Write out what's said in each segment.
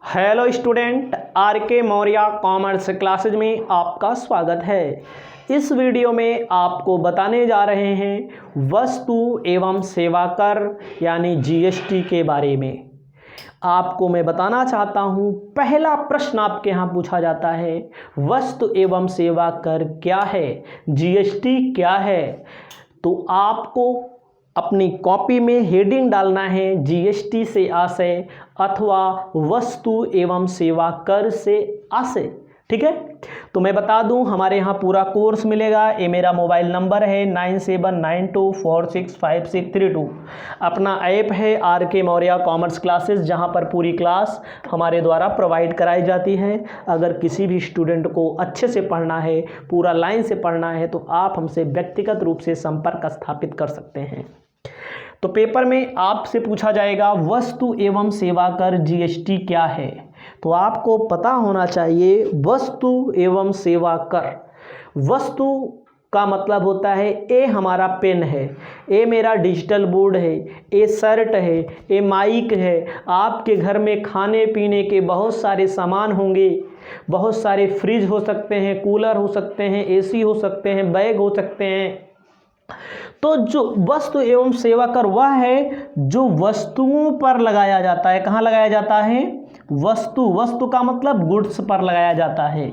Hello student, are के Maurya commerce classes में आपका स्वागत है। इस वीडियो में आपको बताने जा रहे हैं वस्तु एवं सेवा कर यानी जीएसटी के बारे में। आपको मैं बताना चाहता हूं, पहला प्रश्न आपके यहाँ पूछा जाता है वस्तु एवं सेवा कर क्या है, जीएसटी क्या है। तो आपको अपनी कॉपी में हेडिंग डालना है जीएसटी से आशय अथवा वस्तु एवं सेवा कर से आशय। ठीक है, तो मैं बता दूं हमारे यहाँ पूरा कोर्स मिलेगा। ये मेरा मोबाइल नंबर है 9792465632। अपना ऐप है आर के मौर्य कॉमर्स क्लासेस, जहाँ पर पूरी क्लास हमारे द्वारा प्रोवाइड कराई जाती है। अगर किसी भी स्टूडेंट को अच्छे से पढ़ना है, पूरा लाइन से पढ़ना है, तो आप हमसे व्यक्तिगत रूप से संपर्क स्थापित कर सकते हैं। तो पेपर में आपसे पूछा जाएगा वस्तु एवं सेवा कर जीएसटी क्या है। तो आपको पता होना चाहिए वस्तु एवं सेवा कर। वस्तु का मतलब होता है ए हमारा पेन है, ए मेरा डिजिटल बोर्ड है, ए शर्ट है, ए माइक है। आपके घर में खाने पीने के बहुत सारे सामान होंगे, बहुत सारे फ्रिज हो सकते हैं, कूलर हो सकते हैं, एसी हो सकते हैं, बैग हो सकते हैं। तो जो वस्तु एवं सेवा कर वह है जो वस्तुओं पर लगाया जाता है। कहाँ लगाया जाता है? वस्तु का मतलब गुड्स पर लगाया जाता है।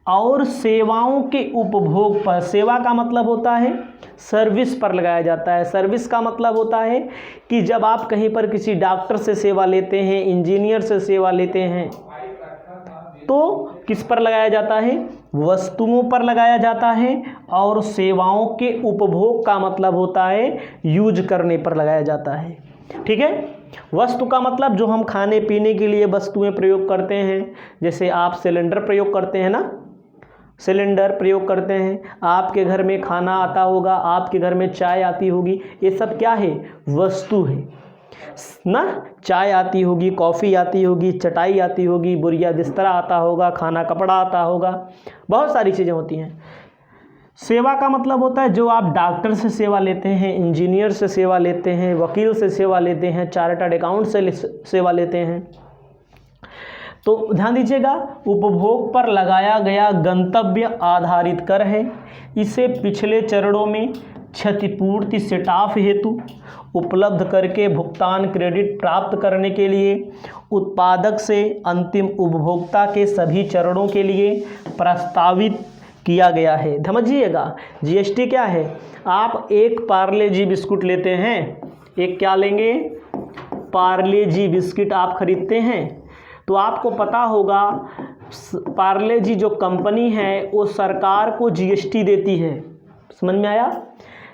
और सेवाओं के उपभोग पर, सेवा का मतलब होता है सर्विस पर लगाया जाता है। सर्विस का मतलब होता है कि जब आप कहीं पर किसी डॉक्टर से सेवा लेते हैं, इंजीनियर से सेवा लेते हैं, तो किस पर लगाया जाता है? वस्तुओं पर लगाया जाता है। और सेवाओं के उपभोग का मतलब होता है यूज करने पर लगाया जाता है। ठीक है, वस्तु का मतलब जो हम खाने पीने के लिए वस्तुएं प्रयोग करते हैं, जैसे आप सिलेंडर प्रयोग करते हैं ना, सिलेंडर प्रयोग करते हैं, आपके घर में खाना आता होगा, आपके घर में चाय आती होगी, ये सब क्या है? वस्तु है ना। चाय आती होगी, कॉफ़ी आती होगी, चटाई आती होगी, बुरिया बिस्तरा आता होगा, खाना कपड़ा आता होगा, बहुत सारी चीज़ें होती हैं। सेवा का मतलब होता है जो आप डॉक्टर से सेवा लेते हैं, इंजीनियर से सेवा लेते हैं, वकील से सेवा लेते हैं, चार्टर्ड अकाउंट से सेवा लेते हैं। तो ध्यान दीजिएगा, उपभोग पर लगाया गया गंतव्य आधारित कर है। इसे पिछले चरणों में क्षतिपूर्ति सेटऑफ हेतु उपलब्ध करके भुगतान क्रेडिट प्राप्त करने के लिए उत्पादक से अंतिम उपभोक्ता के सभी चरणों के लिए प्रस्तावित किया गया है। समझिएगा, जीएसटी क्या है? आप एक पार्ले जी बिस्कुट लेते हैं, एक क्या लेंगे? पार्ले जी बिस्किट आप खरीदते हैं, तो आपको पता होगा पार्ले जी जो कंपनी है वो सरकार को जीएसटी देती है। समझ में आया?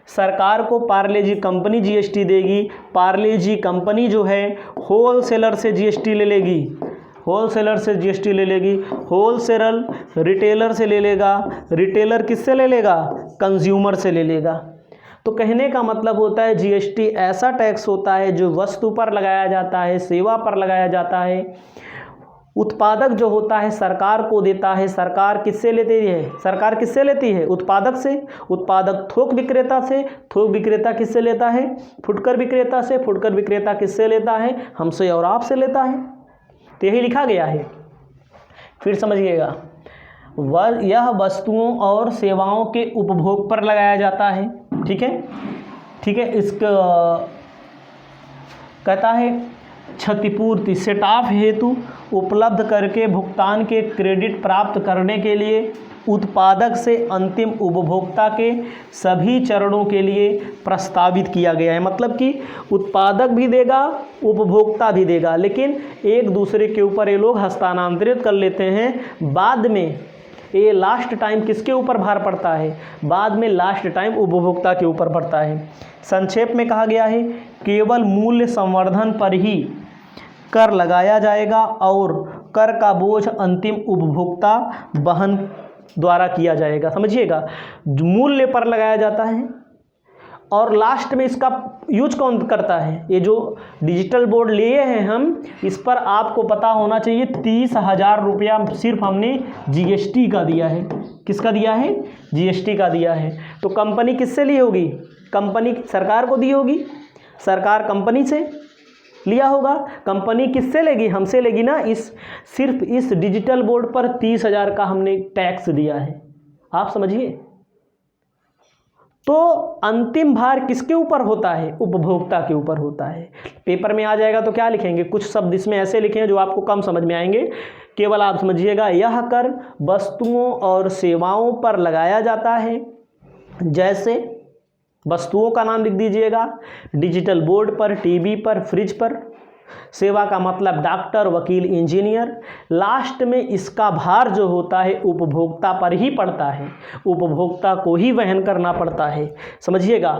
सरकार को पार्ले जी कंपनी जीएसटी देगी। पार्ले जी कंपनी जो है होलसेलर से जीएसटी ले लेगी, होलसेलर से जीएसटी ले लेगी। होलसेलर रिटेलर से ले लेगा, रिटेलर किससे ले लेगा? कंज्यूमर से ले लेगा। तो कहने का मतलब होता है जीएसटी ऐसा टैक्स होता है जो वस्तु पर लगाया जाता है, सेवा पर लगाया जाता है। उत्पादक जो होता है सरकार को देता है। सरकार किससे लेती है? सरकार किससे लेती है? उत्पादक से। उत्पादक थोक विक्रेता से। थोक विक्रेता किससे लेता है? फुटकर विक्रेता से। फुटकर विक्रेता किससे लेता है? हमसे और आपसे लेता है। तो यही लिखा गया है। फिर समझिएगा, यह वस्तुओं और सेवाओं के उपभोग पर लगाया जाता है। ठीक है, ठीक है। इसका कहता है क्षतिपूर्ति सेटऑफ हेतु उपलब्ध करके भुगतान के क्रेडिट प्राप्त करने के लिए उत्पादक से अंतिम उपभोक्ता के सभी चरणों के लिए प्रस्तावित किया गया है। मतलब कि उत्पादक भी देगा, उपभोक्ता भी देगा, लेकिन एक दूसरे के ऊपर ये लोग हस्तांतरित कर लेते हैं। बाद में ये लास्ट टाइम किसके ऊपर भार पड़ता है? बाद में लास्ट टाइम उपभोक्ता के ऊपर पड़ता है। संक्षेप में कहा गया है केवल मूल्य संवर्धन पर ही कर लगाया जाएगा और कर का बोझ अंतिम उपभोक्ता वहन द्वारा किया जाएगा। समझिएगा, मूल्य पर लगाया जाता है और लास्ट में इसका यूज कौन करता है? ये जो डिजिटल बोर्ड लिए हैं हम, इस पर आपको पता होना चाहिए 30,000 रुपया सिर्फ हमने जीएसटी का दिया है। किसका दिया है? जीएसटी का दिया है। तो कंपनी किससे ली होगी? कंपनी सरकार को दी होगी, सरकार कंपनी से। लिया होगा। कंपनी किससे लेगी? हमसे लेगी ना। सिर्फ इस डिजिटल बोर्ड पर 30,000 का हमने टैक्स दिया है, आप समझिए। तो अंतिम भार किसके ऊपर होता है? उपभोक्ता के ऊपर होता है। पेपर में आ जाएगा तो क्या लिखेंगे? कुछ शब्द इसमें ऐसे लिखे हैं जो आपको कम समझ में आएंगे, केवल आप समझिएगा। यह कर वस्तुओं और सेवाओं पर लगाया जाता है, जैसे वस्तुओं का नाम लिख दीजिएगा, डिजिटल बोर्ड पर, टीवी पर, फ्रिज पर। सेवा का मतलब डॉक्टर, वकील, इंजीनियर। लास्ट में इसका भार जो होता है उपभोक्ता पर ही पड़ता है, उपभोक्ता को ही वहन करना पड़ता है, समझिएगा।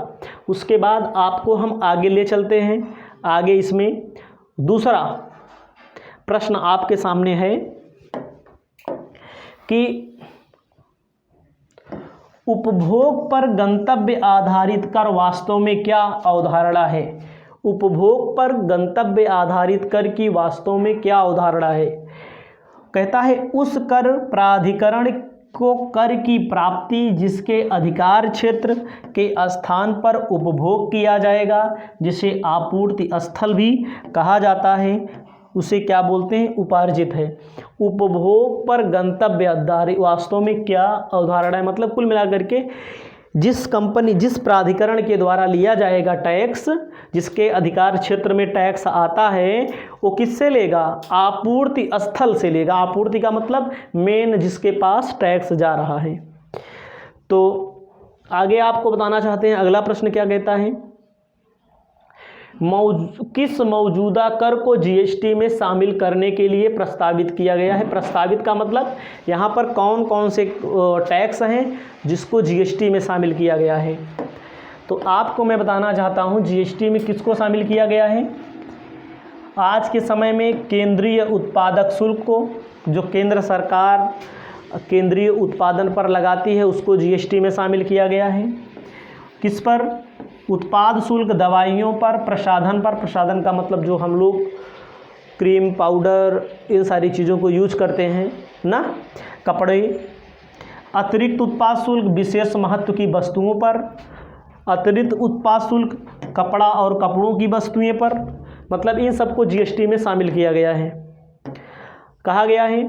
उसके बाद आपको हम आगे ले चलते हैं। आगे इसमें दूसरा प्रश्न आपके सामने है कि उपभोग पर गंतव्य आधारित कर वास्तव में क्या अवधारणा है? उपभोग पर गंतव्य आधारित कर की वास्तव में क्या अवधारणा है? कहता है उस कर प्राधिकरण को कर की प्राप्ति जिसके अधिकार क्षेत्र के स्थान पर उपभोग किया जाएगा, जिसे आपूर्ति स्थल भी कहा जाता है, उसे क्या बोलते हैं? उपार्जित है। उपभोग पर गंतव्य आधारित वास्तव में क्या अवधारणा है? मतलब कुल मिलाकर के जिस कंपनी, जिस प्राधिकरण के द्वारा लिया जाएगा टैक्स, जिसके अधिकार क्षेत्र में टैक्स आता है, वो किससे लेगा? आपूर्ति स्थल से लेगा। आपूर्ति का मतलब मेन, जिसके पास टैक्स जा रहा है। तो आगे आपको बताना चाहते हैं अगला प्रश्न क्या कहता है? किस मौजूदा कर को जीएसटी में शामिल करने के लिए प्रस्तावित किया गया है? प्रस्तावित का मतलब यहाँ पर कौन कौन से टैक्स हैं जिसको जीएसटी में शामिल किया गया है। तो आपको मैं बताना चाहता हूँ जीएसटी में किसको शामिल किया गया है। आज के समय में केंद्रीय उत्पादक शुल्क को, जो केंद्र सरकार केंद्रीय उत्पादन पर लगाती है, उसको जीएसटी में शामिल किया गया है। किस पर? उत्पाद शुल्क दवाइयों पर, प्रसाधन पर। प्रसाधन का मतलब जो हम लोग क्रीम, पाउडर, इन सारी चीज़ों को यूज करते हैं ना, कपड़े। अतिरिक्त उत्पाद शुल्क विशेष महत्व की वस्तुओं पर। अतिरिक्त उत्पाद शुल्क कपड़ा और कपड़ों की वस्तुएं पर। मतलब इन सबको जीएसटी में शामिल किया गया है। कहा गया है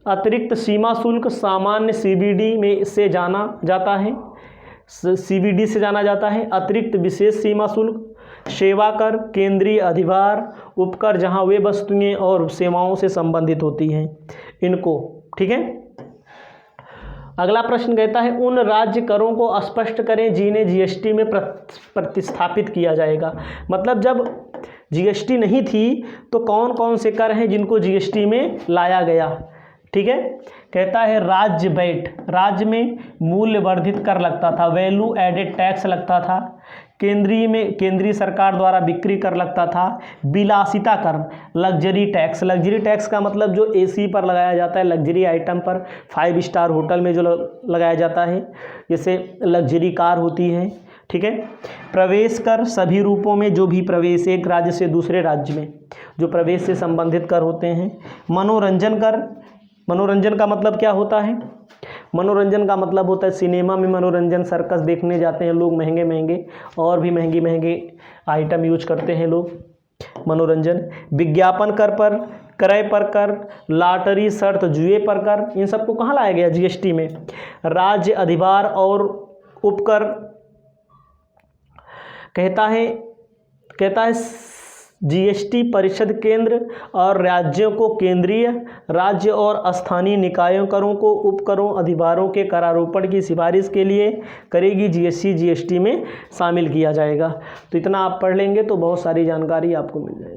अतिरिक्त सीमा शुल्क सामान्य सीबीडी में से जाना जाता है, सीबीडी से जाना जाता है। अतिरिक्त विशेष सीमा शुल्क, सेवा कर, केंद्रीय अधिभार, उपकर जहां वे वस्तुएं और सेवाओं से संबंधित होती हैं, इनको। ठीक है। अगला प्रश्न कहता है उन राज्य करों को स्पष्ट करें जिन्हें जीएसटी में प्रतिस्थापित किया जाएगा। मतलब जब जीएसटी नहीं थी तो कौन कौन से कर हैं जिनको जीएसटी में लाया गया। ठीक है। कहता है राज्य वैट, राज्य में मूल्य वर्धित कर लगता था, वैल्यू एडेड टैक्स लगता था। केंद्रीय में केंद्रीय सरकार द्वारा बिक्री कर लगता था। विलासिता कर, लग्जरी टैक्स, लग्जरी टैक्स का मतलब जो एसी पर लगाया जाता है, लग्जरी आइटम पर, 5 स्टार होटल में जो लगाया जाता है, जैसे लग्जरी कार होती है। ठीक है। प्रवेश कर, सभी रूपों में जो भी प्रवेश एक राज्य से दूसरे राज्य में जो प्रवेश से संबंधित कर होते हैं। मनोरंजन कर, मनोरंजन का मतलब क्या होता है? मनोरंजन का मतलब होता है सिनेमा में मनोरंजन, सर्कस देखने जाते हैं लोग, महंगे महंगे और भी महंगे महंगे आइटम यूज करते हैं लोग, मनोरंजन। विज्ञापन कर पर, क्रय पर कर, लॉटरी शर्त जुए पर कर, इन सबको कहाँ लाया गया? जीएसटी में। राज्य अधिभार और उपकर, कहता है जीएसटी परिषद केंद्र और राज्यों को केंद्रीय, राज्य और स्थानीय निकायों करों को, उपकरों, अधिभारों के करारोपण की सिफारिश के लिए करेगी। जीएसटी में शामिल किया जाएगा। तो इतना आप पढ़ लेंगे तो बहुत सारी जानकारी आपको मिल जाएगी।